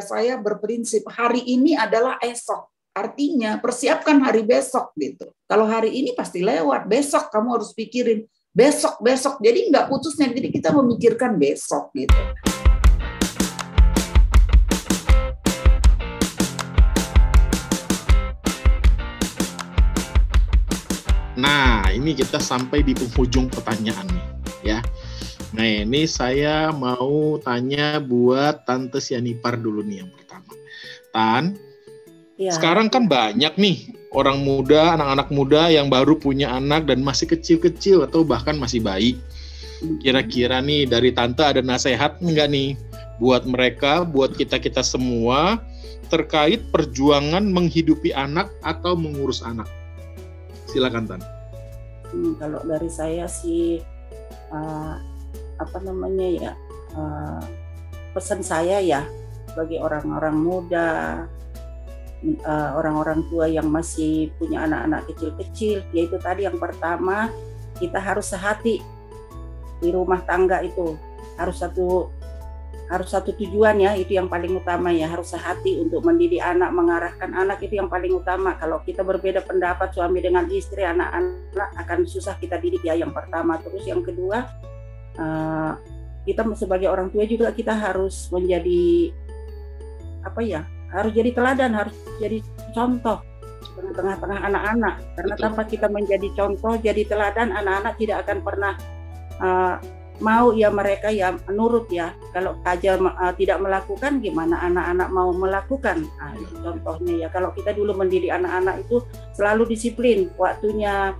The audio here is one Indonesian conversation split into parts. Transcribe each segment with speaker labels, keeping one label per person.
Speaker 1: saya berprinsip hari ini adalah esok. Artinya persiapkan hari besok gitu. Kalau hari ini pasti lewat, besok kamu harus pikirin besok. Jadi nggak putusnya, jadi kita memikirkan besok gitu.
Speaker 2: Nah, ini kita sampai di penghujung pertanyaan nih, ya. Nah, ini saya mau tanya buat Tante Sianipar dulu nih yang pertama. Tan, ya. Sekarang kan banyak nih orang muda, anak-anak muda yang baru punya anak dan masih kecil-kecil atau bahkan masih bayi. Kira-kira nih dari Tante ada nasihat nggak nih buat mereka, buat kita-kita semua terkait perjuangan menghidupi anak atau mengurus anak? Silakan, Tan.
Speaker 3: Kalau dari saya sih pesan saya ya bagi orang-orang muda, orang-orang tua yang masih punya anak-anak kecil-kecil, yaitu tadi yang pertama, kita harus sehati di rumah tangga itu, harus satu tujuan ya, itu yang paling utama ya, harus sehati untuk mendidik anak, mengarahkan anak, itu yang paling utama. Kalau kita berbeda pendapat suami dengan istri, anak-anak akan susah kita didik ya, yang pertama. Terus yang kedua, kita sebagai orang tua juga kita harus menjadi harus jadi teladan, harus jadi contoh di tengah-tengah anak-anak. Karena tanpa kita menjadi contoh, jadi teladan, anak-anak tidak akan pernah mau ya mereka ya nurut ya. Kalau aja tidak melakukan, gimana anak-anak mau melakukan? Contohnya ya, kalau kita dulu mendidik anak-anak itu selalu disiplin, waktunya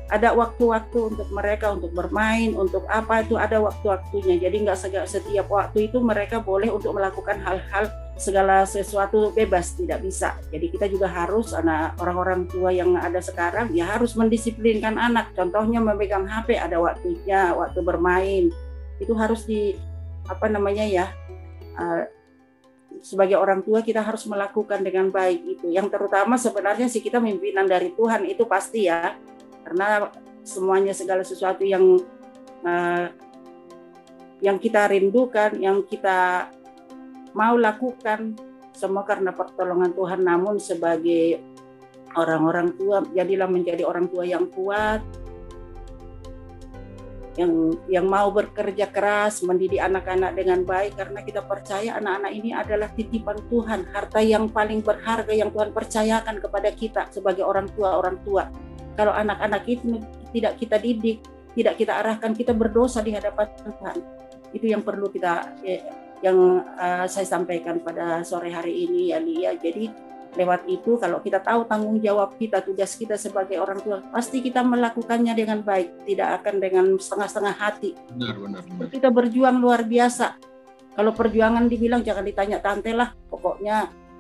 Speaker 3: ada waktu-waktu untuk mereka untuk bermain, untuk apa itu ada waktu-waktunya. Jadi nggak setiap waktu itu mereka boleh untuk melakukan hal-hal segala sesuatu bebas, tidak bisa. Jadi kita juga harus, orang-orang tua yang ada sekarang ya harus mendisiplinkan anak. Contohnya memegang HP ada waktunya, waktu bermain itu harus sebagai orang tua kita harus melakukan dengan baik itu. Yang terutama sebenarnya sih kita pimpinan dari Tuhan itu pasti ya, karena semuanya segala sesuatu yang kita rindukan, yang kita mau lakukan semua karena pertolongan Tuhan. Namun sebagai orang-orang tua, jadilah menjadi orang tua yang kuat, yang mau bekerja keras, mendidik anak-anak dengan baik, karena kita percaya anak-anak ini adalah titipan Tuhan, harta yang paling berharga yang Tuhan percayakan kepada kita sebagai orang tua. Kalau anak-anak itu tidak kita didik, tidak kita arahkan, kita berdosa di hadapan Tuhan. Itu yang perlu saya sampaikan pada sore hari ini ya Lia. Jadi lewat itu kalau kita tahu tanggung jawab kita, tugas kita sebagai orang tua, pasti kita melakukannya dengan baik, tidak akan dengan setengah-setengah hati.
Speaker 2: Benar.
Speaker 3: Kita berjuang luar biasa. Kalau perjuangan dibilang jangan ditanya Tante lah, pokoknya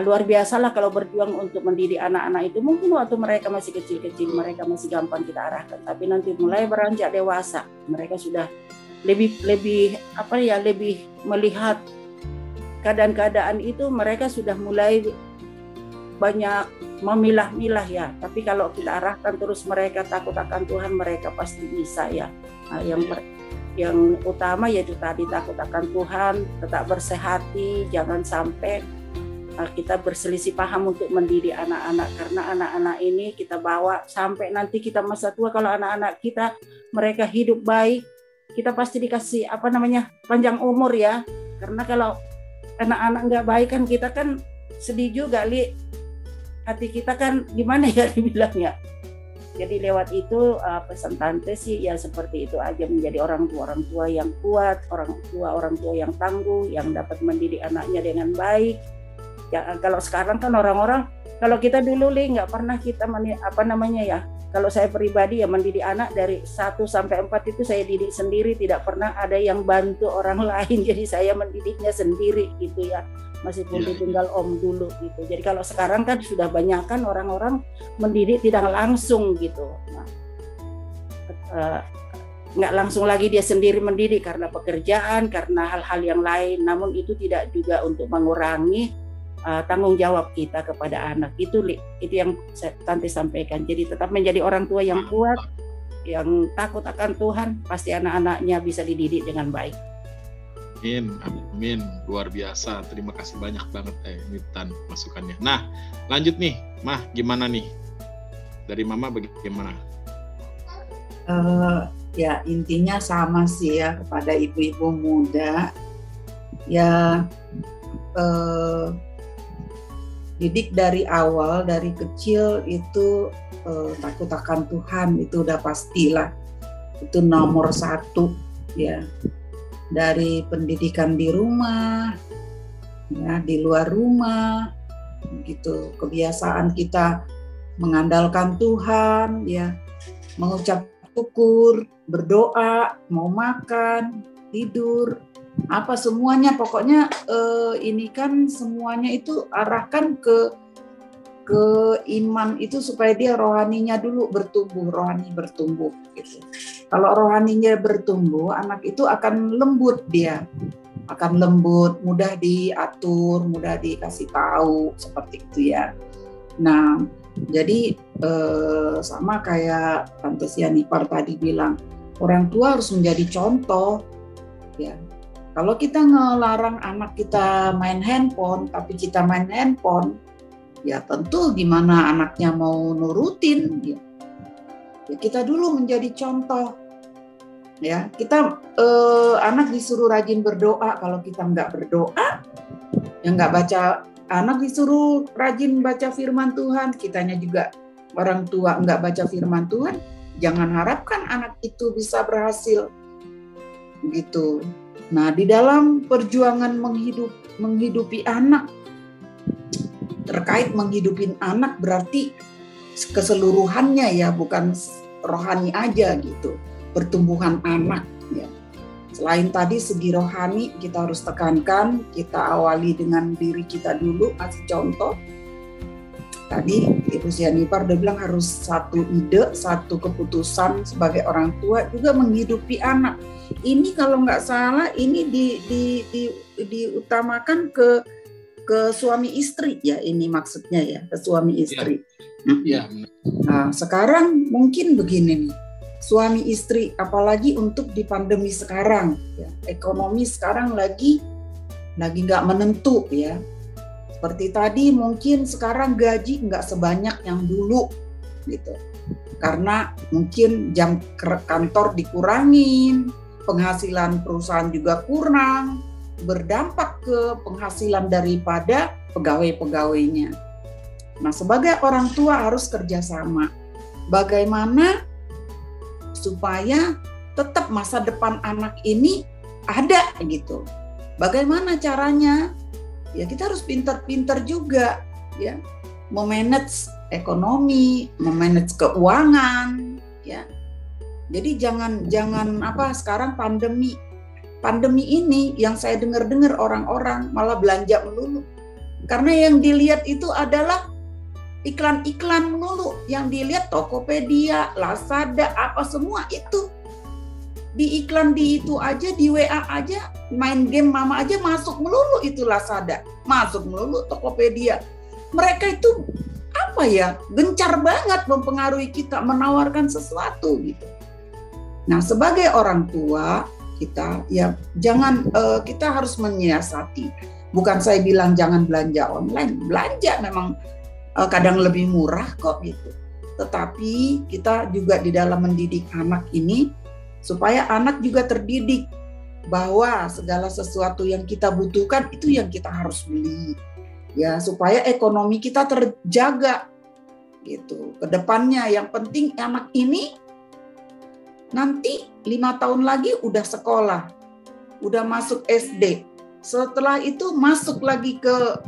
Speaker 3: luar biasa lah kalau berjuang untuk mendidik anak-anak itu. Mungkin waktu mereka masih kecil-kecil, mereka masih gampang kita arahkan, tapi nanti mulai beranjak dewasa, mereka sudah lebih melihat keadaan-keadaan itu, mereka sudah mulai banyak memilah-milah ya. Tapi kalau kita arahkan terus mereka takut akan Tuhan, mereka pasti bisa ya. Yang utama yaitu tadi takut akan Tuhan, tetap bersehati, jangan sampai kita berselisih paham untuk mendidik anak-anak, karena anak-anak ini kita bawa sampai nanti kita masa tua. Kalau anak-anak kita mereka hidup baik, kita pasti dikasih panjang umur ya. Karena kalau anak-anak nggak baik kan kita kan sedih juga, Li. Hati kita kan gimana ya dibilangnya. Jadi lewat itu pesan Tante sih ya seperti itu aja, menjadi orang tua yang kuat, orang tua yang tangguh, yang dapat mendidik anaknya dengan baik. Ya, kalau sekarang kan orang-orang, kalau kita dulu Li nggak pernah kita kalau saya pribadi ya mendidik anak dari 1 sampai 4 itu saya didik sendiri, tidak pernah ada yang bantu orang lain. Jadi saya mendidiknya sendiri gitu ya, meskipun ditinggal om dulu gitu. Jadi kalau sekarang kan sudah banyak kan orang-orang mendidik tidak langsung gitu. Nggak langsung lagi dia sendiri mendidik karena pekerjaan, karena hal-hal yang lain. Namun itu tidak juga untuk mengurangi tanggung jawab kita kepada anak. Itu yang Tante sampaikan. Jadi tetap menjadi orang tua yang kuat, yang takut akan Tuhan, pasti anak-anaknya bisa dididik dengan baik.
Speaker 2: Amin. Amin, luar biasa. Terima kasih banyak banget ini Tan masukannya. Nah, lanjut nih, Mah, gimana nih? Dari Mama bagaimana?
Speaker 1: Ya intinya sama sih ya kepada ibu-ibu muda. Ya didik dari awal, dari kecil itu takut akan Tuhan, itu udah pastilah. Itu nomor 1 ya. Dari pendidikan di rumah, ya, di luar rumah, gitu. Kebiasaan kita mengandalkan Tuhan, ya, mengucap syukur, berdoa, mau makan, tidur, apa semuanya. Pokoknya ini kan semuanya itu arahkan ke iman itu supaya dia rohaninya dulu bertumbuh, rohani bertumbuh gitu. Kalau rohaninya bertumbuh, anak itu akan lembut dia. Akan lembut, mudah diatur, mudah dikasih tahu seperti itu ya. Nah, jadi sama kayak Tante Sianipar tadi bilang, orang tua harus menjadi contoh ya. Kalau kita ngelarang anak kita main handphone, tapi kita main handphone, ya tentu gimana anaknya mau nurutin ya. Ya kita dulu menjadi contoh ya. Kita anak disuruh rajin berdoa, kalau kita nggak berdoa ya nggak baca. Anak disuruh rajin baca firman Tuhan, kitanya juga orang tua nggak baca firman Tuhan, jangan harapkan anak itu bisa berhasil gitu. Nah, di dalam perjuangan menghidupi anak, terkait menghidupin anak berarti keseluruhannya ya, bukan rohani aja gitu, pertumbuhan anak ya. Selain tadi segi rohani, kita harus tekankan, kita awali dengan diri kita dulu, kasih contoh. Tadi Ibu Sianipar udah bilang harus satu ide, satu keputusan sebagai orang tua juga menghidupi anak. Ini kalau nggak salah ini diutamakan ke suami istri ya, ini maksudnya ya, ke suami istri.
Speaker 2: Ya.
Speaker 1: Nah, sekarang mungkin begini nih, suami istri apalagi untuk di pandemi sekarang ya, ekonomi sekarang lagi nggak menentu ya. Seperti tadi mungkin sekarang gaji nggak sebanyak yang dulu gitu, karena mungkin jam kantor dikurangin, penghasilan perusahaan juga kurang, berdampak ke penghasilan daripada pegawai-pegawainya. Nah, sebagai orang tua harus kerjasama. Bagaimana supaya tetap masa depan anak ini ada gitu. Bagaimana caranya? Ya kita harus pintar-pintar juga ya, memanage ekonomi, memanage keuangan ya. Jadi jangan apa, sekarang pandemi ini yang saya dengar orang-orang malah belanja melulu. Karena yang dilihat itu adalah iklan-iklan melulu, yang dilihat Tokopedia, Lazada, apa semua itu. Di iklan di itu aja, di WA aja, main game mama aja masuk melulu itu Lazada, masuk melulu Tokopedia. Mereka itu apa ya, gencar banget mempengaruhi kita, menawarkan sesuatu gitu. Nah, sebagai orang tua kita ya jangan, kita harus menyiasati. Bukan saya bilang jangan belanja online, belanja memang kadang lebih murah kok gitu. Tetapi kita juga di dalam mendidik anak ini supaya anak juga terdidik bahwa segala sesuatu yang kita butuhkan itu yang kita harus beli ya, supaya ekonomi kita terjaga gitu. Kedepannya yang penting anak ini nanti 5 tahun lagi udah sekolah, udah masuk SD, setelah itu masuk lagi ke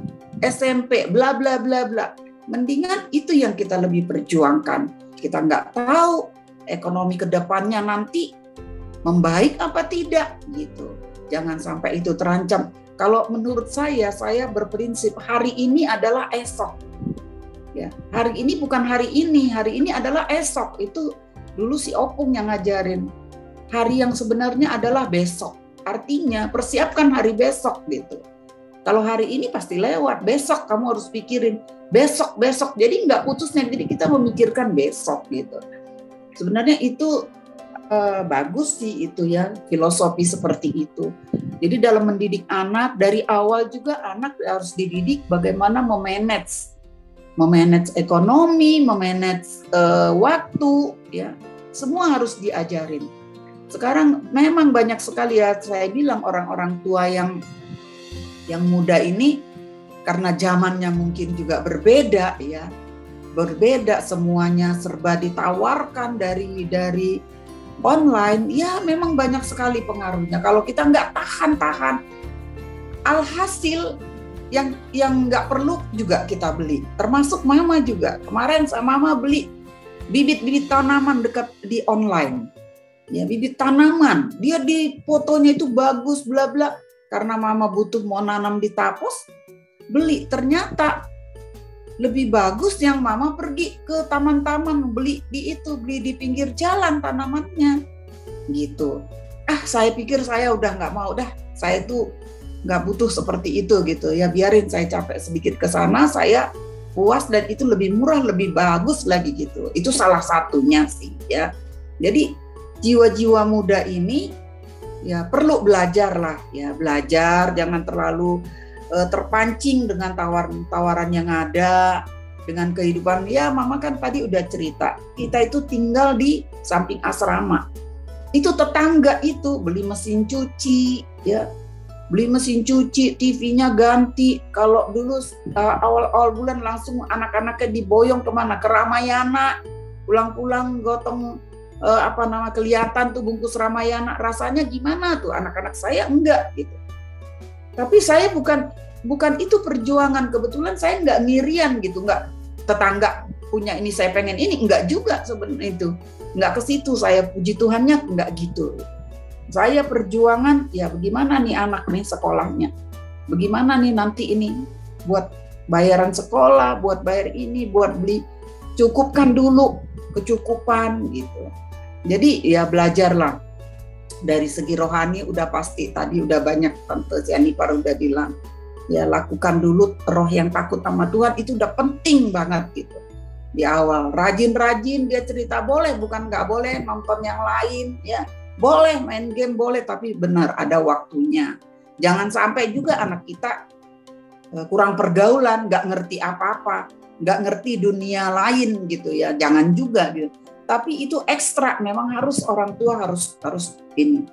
Speaker 1: SMP, bla bla bla bla. Mendingan itu yang kita lebih perjuangkan. Kita nggak tahu ekonomi kedepannya nanti membaik apa tidak gitu. Jangan sampai itu terancam. Kalau menurut saya berprinsip hari ini adalah esok. Ya, hari ini bukan hari ini adalah esok. Itu dulu si Opung yang ngajarin. Hari yang sebenarnya adalah besok. Artinya persiapkan hari besok gitu. Kalau hari ini pasti lewat, besok kamu harus pikirin besok. Jadi nggak putusnya, jadi kita memikirkan besok gitu. Sebenarnya itu bagus sih itu ya, filosofi seperti itu. Jadi dalam mendidik anak, dari awal juga anak harus dididik bagaimana memanage ekonomi, memanage waktu, ya. Semua harus diajarin. Sekarang memang banyak sekali ya, saya bilang orang-orang tua yang muda ini, karena zamannya mungkin juga berbeda ya. Berbeda, semuanya serba ditawarkan dari online, ya memang banyak sekali pengaruhnya. Kalau kita nggak tahan, alhasil yang nggak perlu juga kita beli. Termasuk mama juga. Kemarin mama beli bibit-bibit tanaman dekat di online. Ya, bibit tanaman. Dia di fotonya itu bagus, bla bla. Karena mama butuh mau nanam di tapos, beli. Ternyata lebih bagus yang mama pergi ke taman-taman, beli di pinggir jalan tanamannya gitu. Saya pikir saya udah nggak mau dah, saya tuh nggak butuh seperti itu gitu ya, biarin saya capek sedikit ke sana, saya puas dan itu lebih murah, lebih bagus lagi gitu. Itu salah satunya sih ya. Jadi jiwa-jiwa muda ini ya perlu belajar lah ya, belajar, jangan terlalu terpancing dengan tawaran yang ada, dengan kehidupan. Ya mama kan tadi udah cerita, kita itu tinggal di samping asrama, itu tetangga itu beli mesin cuci ya, beli mesin cuci, TV-nya ganti. Kalau dulu awal bulan langsung anak-anaknya diboyong kemana, ke Ramayana, pulang-pulang gotong kelihatan tuh bungkus Ramayana. Rasanya gimana tuh anak-anak saya? Enggak gitu. Tapi saya bukan itu perjuangan. Kebetulan saya nggak ngirian gitu, nggak tetangga punya ini saya pengen ini, enggak juga sebenarnya itu. Nggak ke situ saya, puji Tuhannya nggak gitu. Saya perjuangan ya bagaimana nih anak nih sekolahnya, bagaimana nih nanti ini buat bayaran sekolah, buat bayar ini, buat beli, cukupkan dulu kecukupan gitu. Jadi ya belajarlah. Dari segi rohani udah pasti tadi udah banyak Tante Sianipar udah bilang ya, lakukan dulu roh yang takut sama Tuhan, itu udah penting banget gitu di awal. Rajin-rajin dia cerita, boleh bukan nggak boleh nonton yang lain ya, boleh main game boleh, tapi benar ada waktunya. Jangan sampai juga anak kita kurang pergaulan, nggak ngerti apa-apa, nggak ngerti dunia lain gitu ya, jangan juga gitu. Tapi itu ekstra, memang harus orang tua harus ini.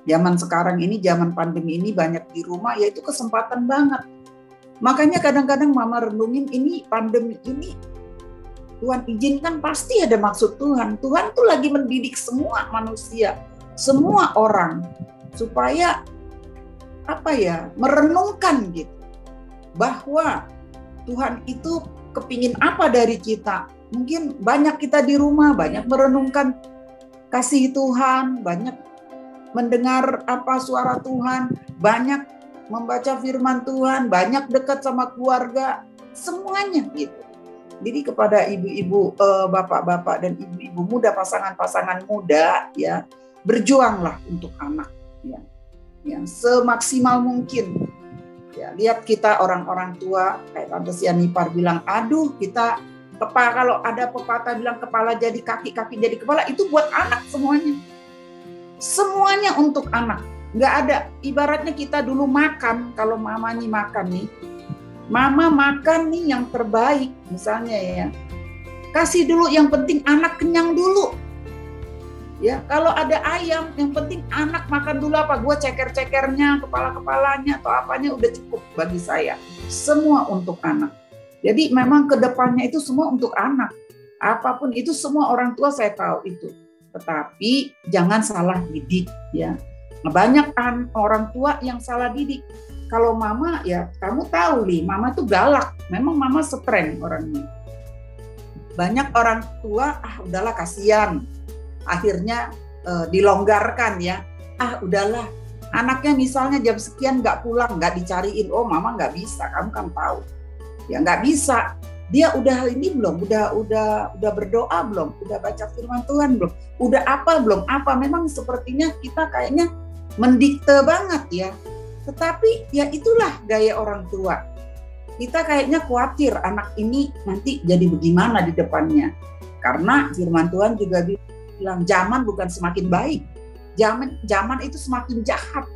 Speaker 1: Zaman sekarang ini, zaman pandemi ini banyak di rumah, ya itu kesempatan banget. Makanya kadang-kadang mama renungin, ini pandemi ini Tuhan izinkan pasti ada maksud Tuhan. Tuhan tuh lagi mendidik semua manusia, semua orang, supaya merenungkan gitu, bahwa Tuhan itu kepingin apa dari kita. Mungkin banyak kita di rumah, banyak merenungkan kasih Tuhan, banyak mendengar suara Tuhan, banyak membaca firman Tuhan, banyak dekat sama keluarga, semuanya gitu. Jadi kepada ibu-ibu, bapak-bapak dan ibu-ibu muda, pasangan-pasangan muda ya, berjuanglah untuk anak ya, yang semaksimal mungkin. Ya, lihat kita orang-orang tua kayak Tante Sianipar bilang, aduh kita kalau ada pepatah bilang kepala jadi kaki, kaki jadi kepala, itu buat anak semuanya. Semuanya untuk anak. Nggak ada, ibaratnya kita dulu makan, kalau mama nih makan nih, mama makan nih yang terbaik misalnya ya, kasih dulu yang penting anak kenyang dulu. Ya, kalau ada ayam, yang penting anak makan dulu apa, gue ceker-cekernya, kepala-kepalanya atau apanya udah cukup bagi saya. Semua untuk anak. Jadi memang kedepannya itu semua untuk anak. Apapun itu semua orang tua saya tahu itu. Tetapi jangan salah didik ya. Banyak orang tua yang salah didik. Kalau mama ya kamu tahu nih, mama tuh galak. Memang mama strength orangnya. Banyak orang tua udahlah kasihan. Akhirnya dilonggarkan ya. Udahlah. Anaknya misalnya jam sekian nggak pulang, nggak dicariin. Oh mama nggak bisa, kamu kan tahu. Ya nggak bisa. Dia udah ini belum? Udah berdoa belum? Udah baca firman Tuhan belum? Udah apa belum? Apa? Memang sepertinya kita kayaknya mendikte banget ya. Tetapi ya itulah gaya orang tua. Kita kayaknya khawatir anak ini nanti jadi bagaimana di depannya. Karena firman Tuhan juga bilang zaman bukan semakin baik. Zaman itu semakin jahat.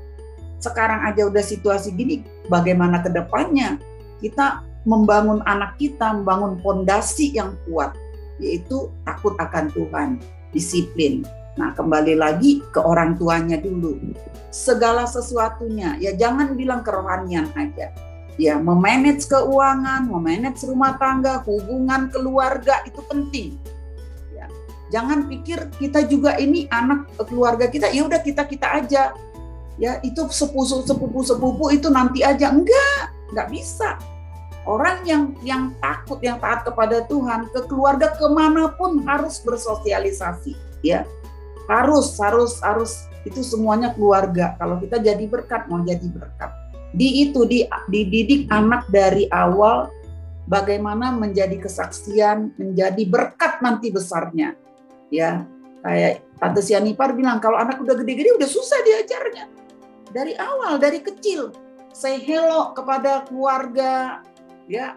Speaker 1: sekarang aja udah situasi gini, bagaimana ke depannya kita membangun anak kita, membangun fondasi yang kuat, yaitu takut akan Tuhan, disiplin. Nah, kembali lagi ke orang tuanya dulu. Segala sesuatunya, ya jangan bilang kerohanian aja. Ya, memanage keuangan, memanage rumah tangga, hubungan keluarga itu penting. Ya, jangan pikir kita juga ini anak keluarga kita, ya udah kita aja. Ya, itu sepupu itu nanti aja. Enggak bisa. Orang yang takut, yang taat kepada Tuhan, ke keluarga kemanapun harus bersosialisasi. Ya, harus itu semuanya keluarga. Kalau kita jadi berkat, mau jadi berkat. Dididik anak dari awal bagaimana menjadi kesaksian, menjadi berkat nanti besarnya. Ya, kayak Tante Sianipar bilang kalau anak udah gede-gede udah susah diajarnya. Dari awal, dari kecil, say hello kepada keluarga, ya,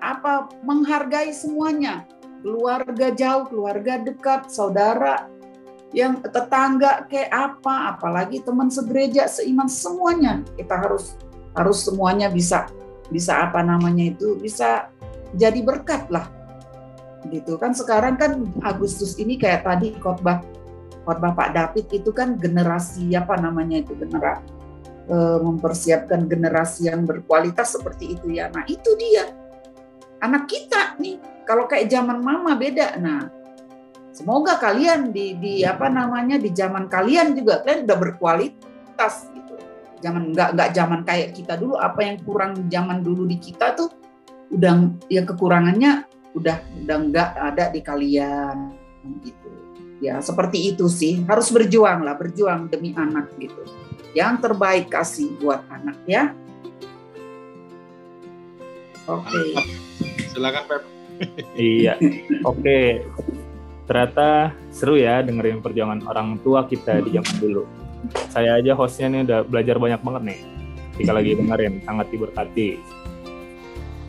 Speaker 1: menghargai semuanya. Keluarga jauh, keluarga dekat, saudara, yang tetangga kayak apalagi teman segereja, seiman, semuanya kita harus semuanya bisa bisa jadi berkat lah, gitu kan. Sekarang kan Agustus ini kayak tadi khotbah Pak David itu kan generasi mempersiapkan generasi yang berkualitas seperti itu ya. Nah itu dia anak kita nih, kalau kayak zaman mama beda. Nah semoga kalian di zaman kalian juga kalian udah berkualitas gitu. Nggak zaman kayak kita dulu, apa yang kurang zaman dulu di kita tuh udah yang kekurangannya udah nggak ada di kalian gitu. Ya seperti itu sih, harus berjuang demi anak gitu. Yang terbaik kasih buat anak ya. Oke.
Speaker 2: Silakan Pep.
Speaker 4: Iya. Oke. Ternyata seru ya dengerin perjuangan orang tua kita di zaman dulu. Saya aja hostnya nih udah belajar banyak banget nih. Jika lagi dengerin, sangat diberkati.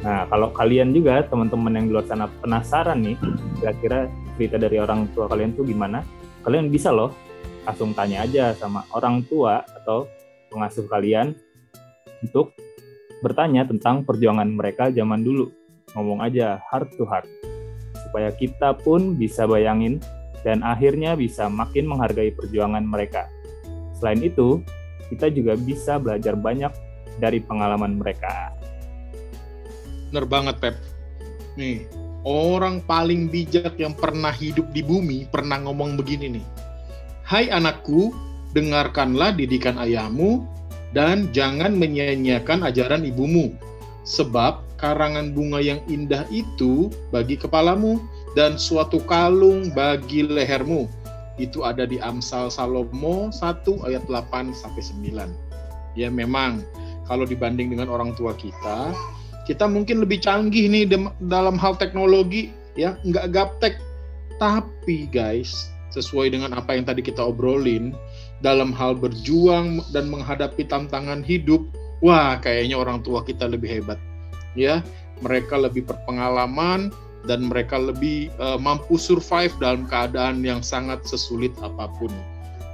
Speaker 4: Nah, kalau kalian juga teman-teman yang di luar sana penasaran nih, kira-kira cerita dari orang tua kalian tuh gimana? Kalian bisa loh langsung tanya aja sama orang tua atau pengasuh kalian untuk bertanya tentang perjuangan mereka zaman dulu. Ngomong aja heart to heart, supaya kita pun bisa bayangin dan akhirnya bisa makin menghargai perjuangan mereka. Selain itu, kita juga bisa belajar banyak dari pengalaman mereka.
Speaker 2: Bener banget Pep. Nih, orang paling bijak yang pernah hidup di bumi pernah ngomong begini nih. Hai anakku, dengarkanlah didikan ayahmu dan jangan menyia-nyiakan ajaran ibumu. Sebab karangan bunga yang indah itu bagi kepalamu dan suatu kalung bagi lehermu. Itu ada di Amsal Salomo 1 ayat 8-9. Ya memang kalau dibanding dengan orang tua kita mungkin lebih canggih nih dalam hal teknologi, ya nggak gaptek. Tapi guys, sesuai dengan apa yang tadi kita obrolin, dalam hal berjuang dan menghadapi tantangan hidup, wah kayaknya orang tua kita lebih hebat. Ya, mereka lebih berpengalaman dan mereka lebih mampu survive dalam keadaan yang sangat sesulit apapun.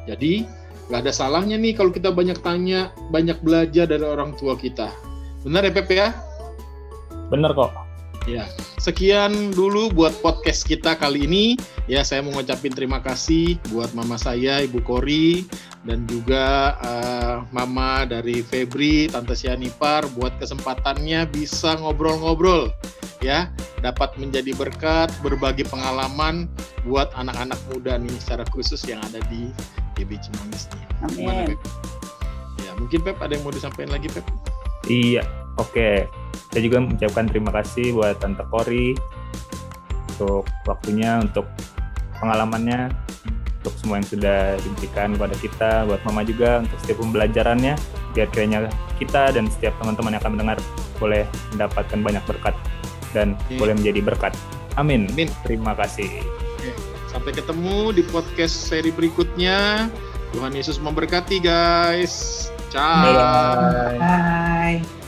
Speaker 2: Jadi, nggak ada salahnya nih kalau kita banyak tanya, banyak belajar dari orang tua kita. Benar ya, Pep ya?
Speaker 4: Bener kok.
Speaker 2: Ya, sekian dulu buat podcast kita kali ini. Ya, saya mau ngucapin terima kasih buat mama saya, Ibu Kori, dan juga mama dari Febri, Tante Sianipar, buat kesempatannya bisa ngobrol-ngobrol. Ya, dapat menjadi berkat, berbagi pengalaman buat anak-anak muda nih, secara khusus yang ada di GB Cimanggis nih.
Speaker 1: Amin.
Speaker 2: Ya, mungkin Pep ada yang mau disampaikan lagi, Pep?
Speaker 4: Iya, oke. Saya juga mengucapkan terima kasih buat Tante Kori untuk waktunya, untuk pengalamannya, untuk semua yang sudah diberikan kepada kita, buat Mama juga untuk setiap pembelajarannya, biar kiranya kita dan setiap teman-teman yang akan mendengar boleh mendapatkan banyak berkat dan boleh menjadi berkat. Amin.
Speaker 2: Amin.
Speaker 4: Terima kasih.
Speaker 2: Sampai ketemu di podcast seri berikutnya. Tuhan Yesus memberkati guys. Ciao.
Speaker 4: Bye.
Speaker 1: Bye.